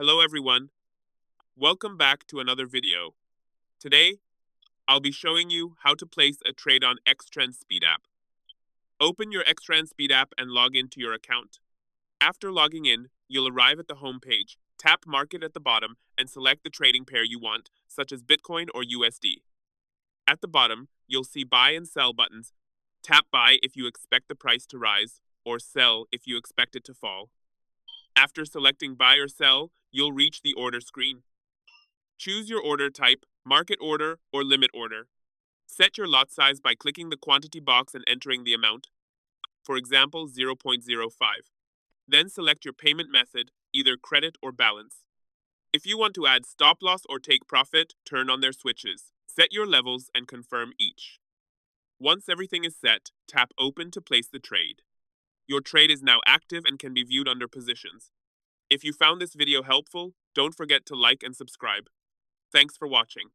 Hello everyone, welcome back to another video. Today, I'll be showing you how to place a trade on XTrend Speed app. Open your XTrend Speed app and log into your account. After logging in, you'll arrive at the home page. Tap Market at the bottom and select the trading pair you want, such as Bitcoin or USD. At the bottom, you'll see Buy and Sell buttons. Tap Buy if you expect the price to rise, or Sell if you expect it to fall. After selecting Buy or Sell, you'll reach the order screen. Choose your order type, market order, or limit order. Set your lot size by clicking the quantity box and entering the amount, for example 0.05. Then select your payment method, either credit or balance. If you want to add stop loss or take profit, turn on their switches. Set your levels and confirm each. Once everything is set, tap Open to place the trade. Your trade is now active and can be viewed under Positions. If you found this video helpful, don't forget to like and subscribe. Thanks for watching.